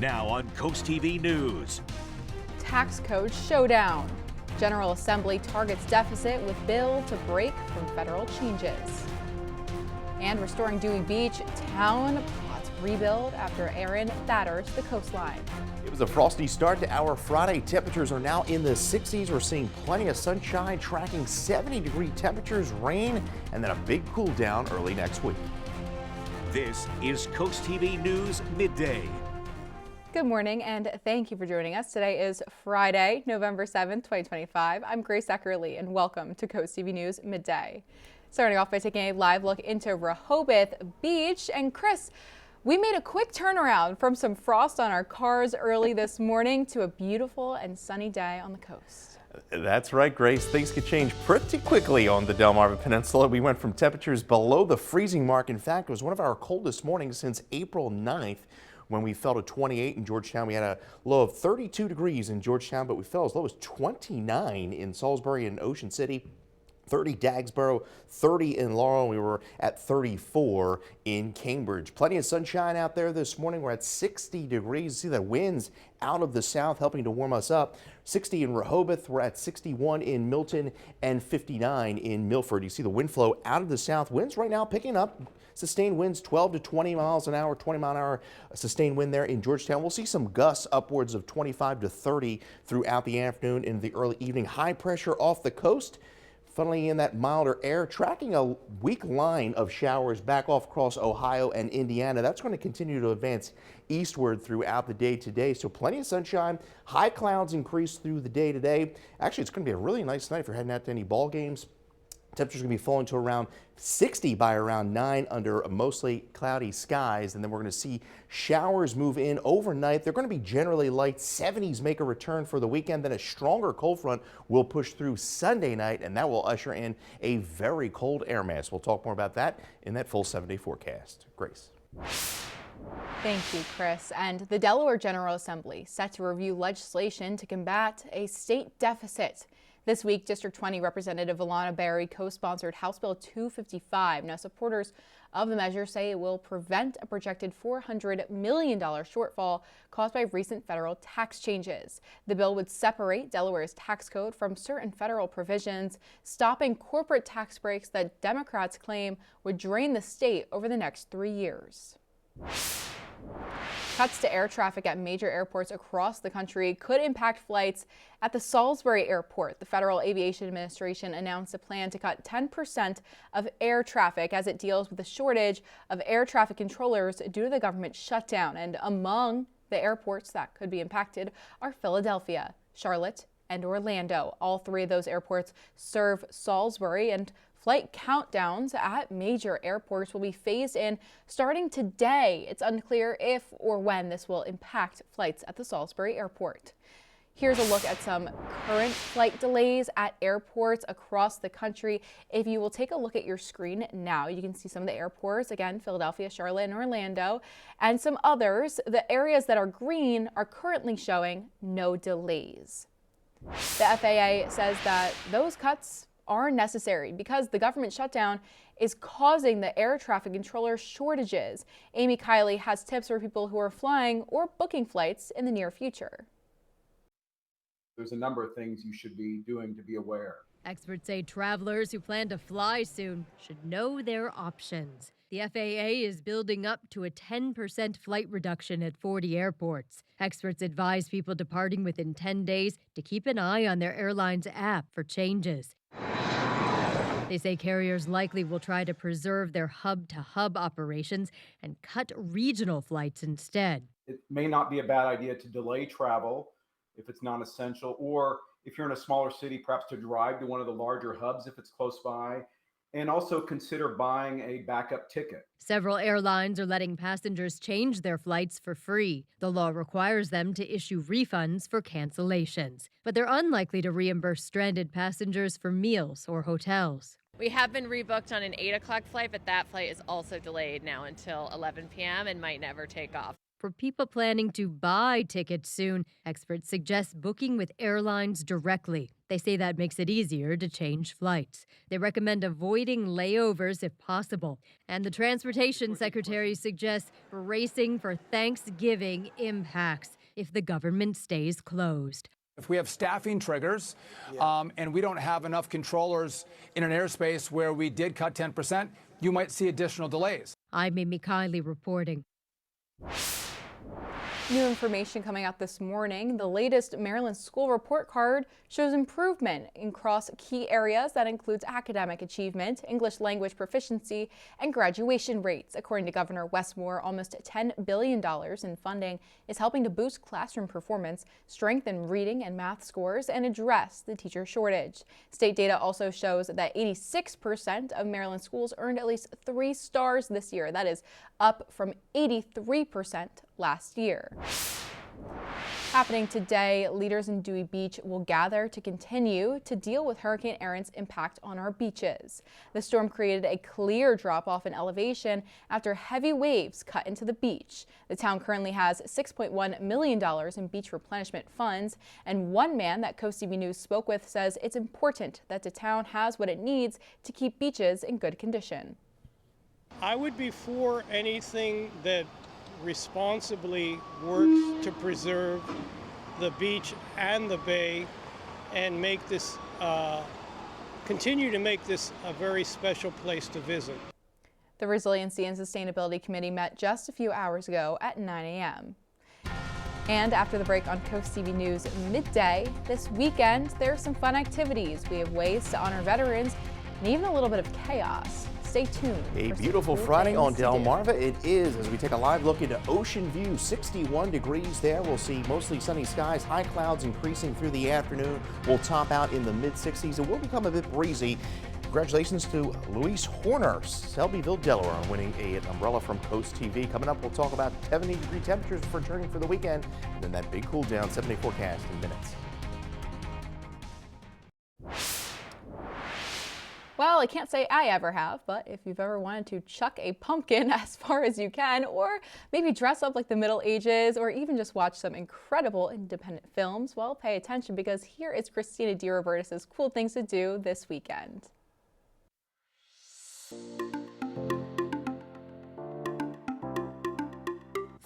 Now on CoastTV News. Tax code showdown. General Assembly targets deficit with bill to break from federal changes. And restoring Dewey Beach, town plots rebuild after Aaron batters the coastline. It was a frosty start to our Friday. Temperatures are now in the 60s. We're seeing plenty of sunshine, tracking 70-degree temperatures, rain, and then a big cool down early next week. This is CoastTV News Midday. Good morning and thank you for joining us. Today is Friday, November 7th, 2025. I'm Grace Eckerly and welcome to CoastTV News Midday. Starting off by taking a live look into Rehoboth Beach. And Chris, we made a quick turnaround from some frost on our cars early this morning to a beautiful and sunny day on the coast. That's right, Grace. Things could change pretty quickly on the Delmarva Peninsula. We went from temperatures below the freezing mark. In fact, it was one of our coldest mornings since April 9th. When we fell to 28 in Georgetown. We had a low of 32 degrees in Georgetown, but we fell as low as 29 in Salisbury and Ocean City, 30 Dagsboro, 30 in Laurel. We were at 34 in Cambridge. Plenty of sunshine out there this morning. We're at 60 degrees. See the winds out of the south helping to warm us up. 60 in Rehoboth. We're at 61 in Milton and 59 in Milford. You see the wind flow out of the south. Winds right now picking up. Sustained winds 12 to 20 miles an hour, 20 mile an hour sustained wind there in Georgetown. We'll see some gusts upwards of 25 to 30 throughout the afternoon and the early evening. High pressure off the coast, funneling in that milder air, tracking a weak line of showers back off across Ohio and Indiana. That's going to continue to advance eastward throughout the day today. So plenty of sunshine. High clouds increase through the day today. Actually, it's going to be a really nice night if you're heading out to any ball games. Temperatures going to be falling to around 60 by around 9 under mostly cloudy skies. And then we're going to see showers move in overnight. They're going to be generally light. 70s make a return for the weekend. Then a stronger cold front will push through Sunday night, and that will usher in a very cold air mass. We'll talk more about that in that full 7-day forecast. Grace. Thank you, Chris. And the Delaware General Assembly set to review legislation to combat a state deficit. This week, District 20 Representative Alana Berry co-sponsored House Bill 255. Now, supporters of the measure say it will prevent a projected $400 million shortfall caused by recent federal tax changes. The bill would separate Delaware's tax code from certain federal provisions, stopping corporate tax breaks that Democrats claim would drain the state over the next 3 years. Cuts to air traffic at major airports across the country could impact flights at the Salisbury Airport. The Federal Aviation Administration announced a plan to cut 10% of air traffic as it deals with the shortage of air traffic controllers due to the government shutdown. And among the airports that could be impacted are Philadelphia, Charlotte, and Orlando. All three of those airports serve Salisbury, and flight countdowns at major airports will be phased in starting today. It's unclear if or when this will impact flights at the Salisbury Airport. Here's a look at some current flight delays at airports across the country. If you will take a look at your screen now, you can see some of the airports, again, Philadelphia, Charlotte, and Orlando, and some others. The areas that are green are currently showing no delays. The FAA says that those cuts are necessary because the government shutdown is causing the air traffic controller shortages. Amy Kiley has tips for people who are flying or booking flights in the near future. There's a number of things you should be doing to be aware. Experts say travelers who plan to fly soon should know their options. The FAA is building up to a 10% flight reduction at 40 airports. Experts advise people departing within 10 days to keep an eye on their airline's app for changes. They say carriers likely will try to preserve their hub-to-hub operations and cut regional flights instead. It may not be a bad idea to delay travel if it's not essential, or if you're in a smaller city, perhaps to drive to one of the larger hubs if it's close by, and also consider buying a backup ticket. Several airlines are letting passengers change their flights for free. The law requires them to issue refunds for cancellations, but they're unlikely to reimburse stranded passengers for meals or hotels. We have been rebooked on an 8 o'clock flight, but that flight is also delayed now until 11 p.m. and might never take off. For people planning to buy tickets soon, experts suggest booking with airlines directly. They say that makes it easier to change flights. They recommend avoiding layovers if possible. And the Transportation Secretary suggests bracing for Thanksgiving impacts if the government stays closed. If we have staffing triggers and we don't have enough controllers in an airspace where we did cut 10%, you might see additional delays. I'm Amy Kiley reporting. New information coming out this morning. The latest Maryland school report card shows improvement across key areas that includes academic achievement, English language proficiency, and graduation rates. According to Governor Wes Moore, almost $10 billion in funding is helping to boost classroom performance, strengthen reading and math scores, and address the teacher shortage. State data also shows that 86% of Maryland schools earned at least 3 stars this year. That is up from 83% last year. Happening today, leaders in Dewey Beach will gather to continue to deal with Hurricane Aaron's impact on our beaches. The storm created a clear drop-off in elevation after heavy waves cut into the beach. The town currently has $6.1 million in beach replenishment funds, and one man that CoastTV News spoke with says it's important that the town has what it needs to keep beaches in good condition. I would be for anything that responsibly works to preserve the beach and the bay and make this, continue to make this a very special place to visit. The Resiliency and Sustainability Committee met just a few hours ago at 9 a.m. And after the break on CoastTV News Midday, this weekend there are some fun activities. We have ways to honor veterans and even a little bit of chaos. Stay tuned. A beautiful Friday on Delmarva it is as we take a live look into Ocean View. 61 degrees there. We'll see mostly sunny skies, high clouds increasing through the afternoon. We'll top out in the mid-60s. It will become a bit breezy. Congratulations to Luis Horner, Shelbyville, Delaware, on winning an umbrella from CoastTV. Coming up, we'll talk about 70-degree temperatures returning for the weekend, and then that big cool down 70 forecast in minutes. Well, I can't say I ever have, but if you've ever wanted to chuck a pumpkin as far as you can, or maybe dress up like the Middle Ages, or even just watch some incredible independent films, well, pay attention because here is Christina DiRobertis' cool things to do this weekend.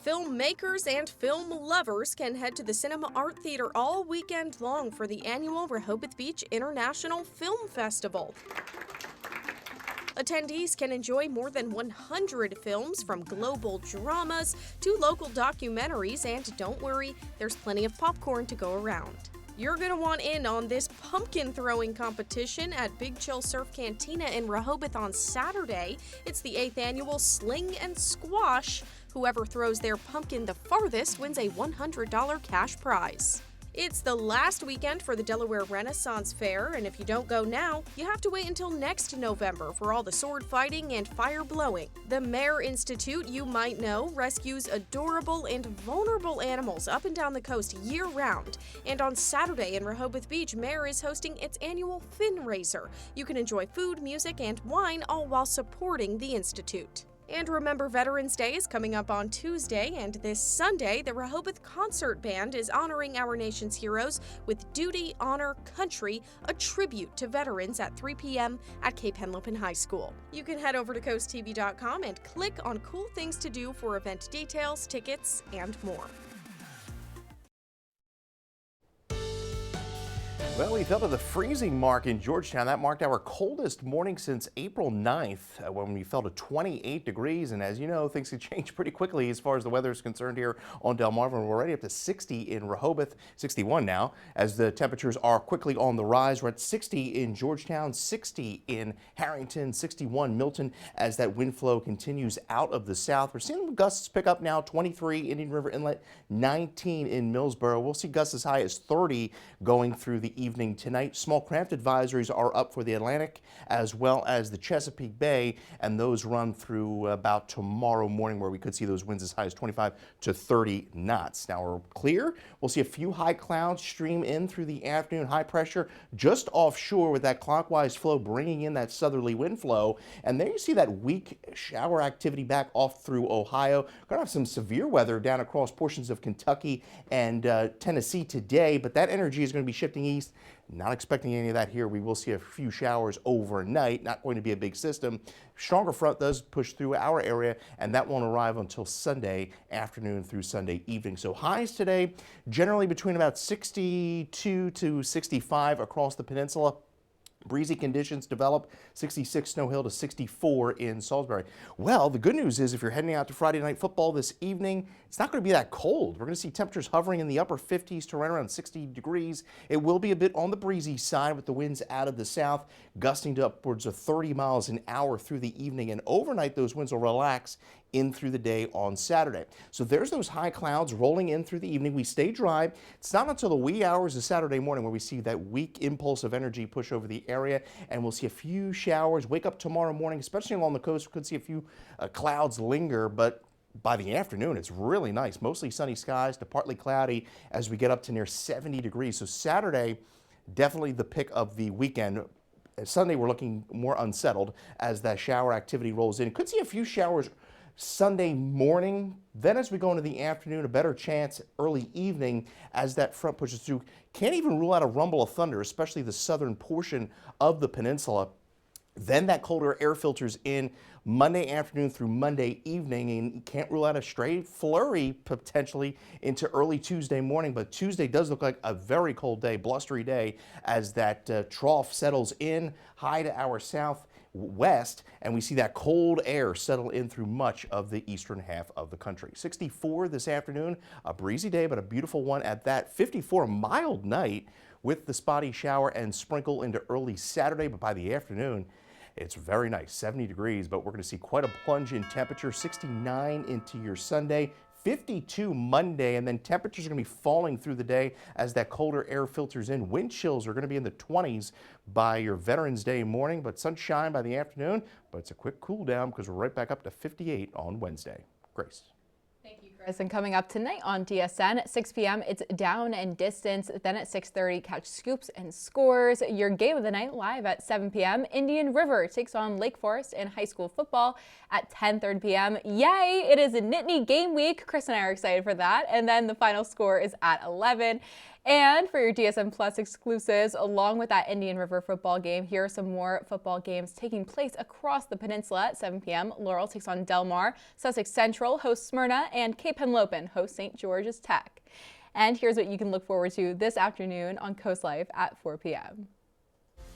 Filmmakers and film lovers can head to the Cinema Art Theater all weekend long for the annual Rehoboth Beach International Film Festival. Attendees can enjoy more than 100 films, from global dramas to local documentaries, and don't worry, there's plenty of popcorn to go around. You're going to want in on this pumpkin throwing competition at Big Chill Surf Cantina in Rehoboth on Saturday. It's the 8th annual Sling and Squash. Whoever throws their pumpkin the farthest wins a $100 cash prize. It's the last weekend for the Delaware Renaissance Fair, and if you don't go now, you have to wait until next November for all the sword fighting and fire blowing. The Mare Institute, you might know, rescues adorable and vulnerable animals up and down the coast year-round. And on Saturday in Rehoboth Beach, Mare is hosting its annual Fin Raiser. You can enjoy food, music, and wine, all while supporting the Institute. And remember, Veterans Day is coming up on Tuesday, and this Sunday, the Rehoboth Concert Band is honoring our nation's heroes with Duty, Honor, Country, a tribute to veterans at 3 p.m. at Cape Henlopen High School. You can head over to CoastTV.com and click on Cool Things to Do for event details, tickets, and more. Well, we fell to the freezing mark in Georgetown. That marked our coldest morning since April 9th when we fell to 28 degrees. And as you know, things can change pretty quickly as far as the weather is concerned here on Delmarva. We're already up to 60 in Rehoboth, 61 now, as the temperatures are quickly on the rise. We're at 60 in Georgetown, 60 in Harrington, 61 Milton as that wind flow continues out of the south. We're seeing gusts pick up now, 23 Indian River Inlet, 19 in Millsboro. We'll see gusts as high as 30 going through the evening evening tonight. Small craft advisories are up for the Atlantic as well as the Chesapeake Bay, and those run through about tomorrow morning, where we could see those winds as high as 25 to 30 knots. Now we're clear. We'll see a few high clouds stream in through the afternoon. High pressure just offshore with that clockwise flow bringing in that southerly wind flow. And there you see that weak shower activity back off through Ohio. Going to have some severe weather down across portions of Kentucky and Tennessee today, but that energy is going to be shifting east. Not expecting any of that here. We will see a few showers overnight. Not going to be a big system. Stronger front does push through our area, and that won't arrive until Sunday afternoon through Sunday evening. So highs today generally between about 62 to 65 across the peninsula. Breezy conditions develop, 66 Snow Hill to 64 in Salisbury. Well, the good news is if you're heading out to Friday night football this evening, it's not going to be that cold. We're going to see temperatures hovering in the upper 50s to right around 60 degrees. It will be a bit on the breezy side with the winds out of the south, gusting to upwards of 30 miles an hour through the evening. And overnight, those winds will relax in through the day on Saturday. So there's those high clouds rolling in through the evening. We stay dry. It's not until the wee hours of Saturday morning where we see that weak impulse of energy push over the area, and we'll see a few showers. Wake up tomorrow morning, especially along the coast, we could see a few clouds linger, but by the afternoon, it's really nice. Mostly sunny skies to partly cloudy as we get up to near 70 degrees. So Saturday, definitely the pick of the weekend. Sunday, we're looking more unsettled as that shower activity rolls in. Could see a few showers Sunday morning. Then as we go into the afternoon, a better chance early evening as that front pushes through. Can't even rule out a rumble of thunder, especially the southern portion of the peninsula. Then that colder air filters in Monday afternoon through Monday evening, and you can't rule out a stray flurry potentially into early Tuesday morning. But Tuesday does look like a very cold day, blustery day, as that trough settles in high to our southwest, and we see that cold air settle in through much of the eastern half of the country. 64 this afternoon, a breezy day, but a beautiful one at that. 54, a mild night with the spotty shower and sprinkle into early Saturday, but by the afternoon, it's very nice, 70 degrees, but we're going to see quite a plunge in temperature, 69 into your Sunday, 52 Monday, and then temperatures are going to be falling through the day as that colder air filters in. Wind chills are going to be in the 20s by your Veterans Day morning, but sunshine by the afternoon, but it's a quick cool down because we're right back up to 58 on Wednesday. Grace. Thank you, Chris. And coming up tonight on DSN at 6 p.m., it's Down and Distance. Then at 6:30, catch scoops and scores. Your game of the night live at 7 p.m. Indian River takes on Lake Forest in high school football at 10:30 p.m. Yay! It is a Nittany game week. Chris and I are excited for that. And then the final score is at 11. And for your DSN Plus exclusives, along with that Indian River football game, here are some more football games taking place across the peninsula at 7 p.m. Laurel takes on Delmar, Sussex Central hosts Smyrna, and Cape Henlopen hosts St. George's Tech. And here's what you can look forward to this afternoon on Coast Life at 4 p.m.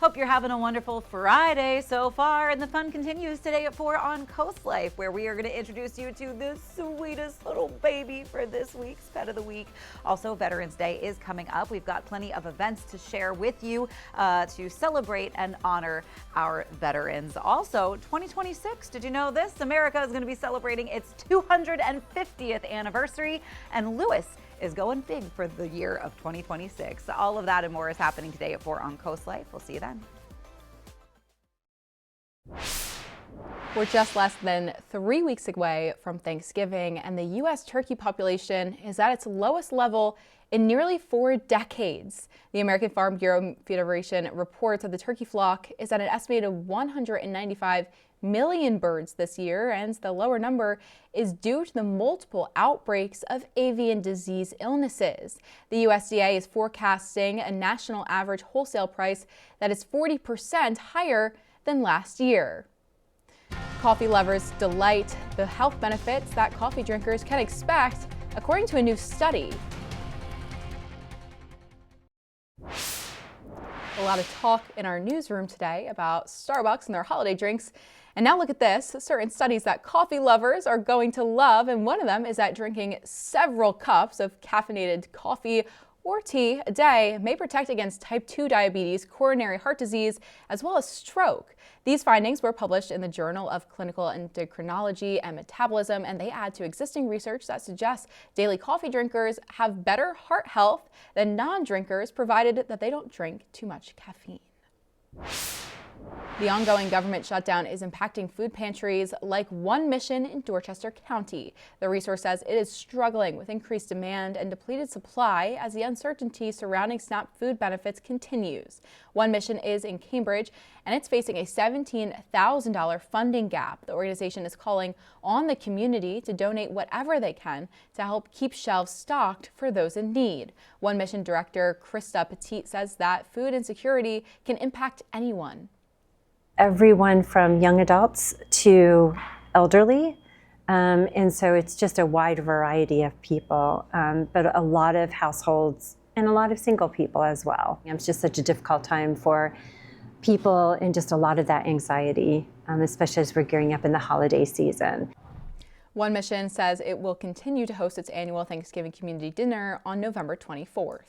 Hope you're having a wonderful Friday so far, and the fun continues today at 4 on Coast Life, where we are going to introduce you to the sweetest little baby for this week's Pet of the Week. Also, Veterans Day is coming up. We've got plenty of events to share with you to celebrate and honor our veterans. Also, 2026, did you know this? America is going to be celebrating its 250th anniversary, and Lewis is going big for the year of 2026. All of that and more is happening today at 4 on Coast Life. We'll see you then. We're just less than 3 weeks away from Thanksgiving, and the U.S. turkey population is at its lowest level in nearly 4 decades. The American Farm Bureau Federation reports that the turkey flock is at an estimated 195 million birds this year, and the lower number is due to the multiple outbreaks of avian disease illnesses. The USDA is forecasting a national average wholesale price that is 40% higher than last year. Coffee lovers delight the health benefits that coffee drinkers can expect, according to a new study. A lot of talk in our newsroom today about Starbucks and their holiday drinks. And now look at this, certain studies that coffee lovers are going to love, and one of them is that drinking several cups of caffeinated coffee or tea a day may protect against type 2 diabetes, coronary heart disease, as well as stroke. These findings were published in the Journal of Clinical Endocrinology and Metabolism, and they add to existing research that suggests daily coffee drinkers have better heart health than non-drinkers, provided that they don't drink too much caffeine. The ongoing government shutdown is impacting food pantries like One Mission in Dorchester County. The resource says it is struggling with increased demand and depleted supply as the uncertainty surrounding SNAP food benefits continues. One Mission is in Cambridge, and it's facing a $17,000 funding gap. The organization is calling on the community to donate whatever they can to help keep shelves stocked for those in need. One Mission Director Krista Petit says that food insecurity can impact anyone. Everyone from young adults to elderly, and so it's just a wide variety of people, but a lot of households and a lot of single people as well. It's just such a difficult time for people and just a lot of that anxiety, especially as we're gearing up in the holiday season. One Mission says it will continue to host its annual Thanksgiving community dinner on November 24th.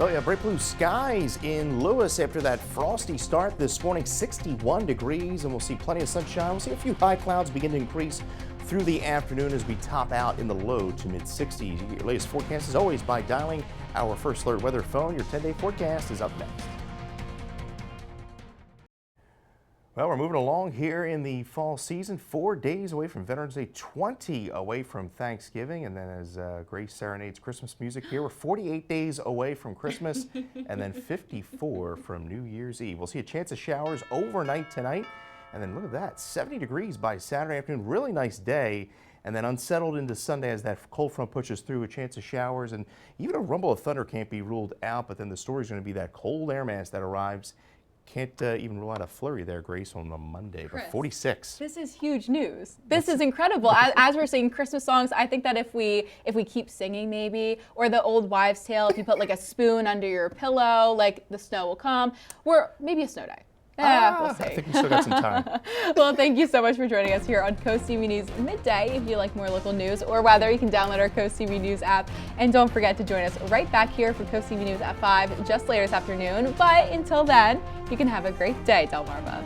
Oh yeah, bright blue skies in Lewis after that frosty start this morning, 61 degrees, and we'll see plenty of sunshine. We'll see a few high clouds begin to increase through the afternoon as we top out in the low to mid-60s. You get your latest forecast as always by dialing our First Alert weather phone. Your 10-day forecast is up next. Well, we're moving along here in the fall season, 4 days away from Veterans Day, 20 away from Thanksgiving, and then as Grace serenades Christmas music here, we're 48 days away from Christmas, and then 54 from New Year's Eve. We'll see a chance of showers overnight tonight, and then look at that, 70 degrees by Saturday afternoon, really nice day, and then unsettled into Sunday as that cold front pushes through, a chance of showers, and even a rumble of thunder can't be ruled out, but then the story is going to be that cold air mass that arrives. Can't even rule out a flurry there, Grace, on a Monday, Chris, but 46. This is huge news. This is incredible. As we're singing Christmas songs, I think that if we keep singing maybe, or the old wives' tale, if you put like a spoon under your pillow, like the snow will come, or maybe a snow day. We'll see. I think we still got some time. Well, thank you so much for joining us here on Coast TV News Midday. If you like more local news or weather, you can download our Coast TV News app. And don't forget to join us right back here for Coast TV News at 5 just later this afternoon. But until then, you can have a great day, Delmarva.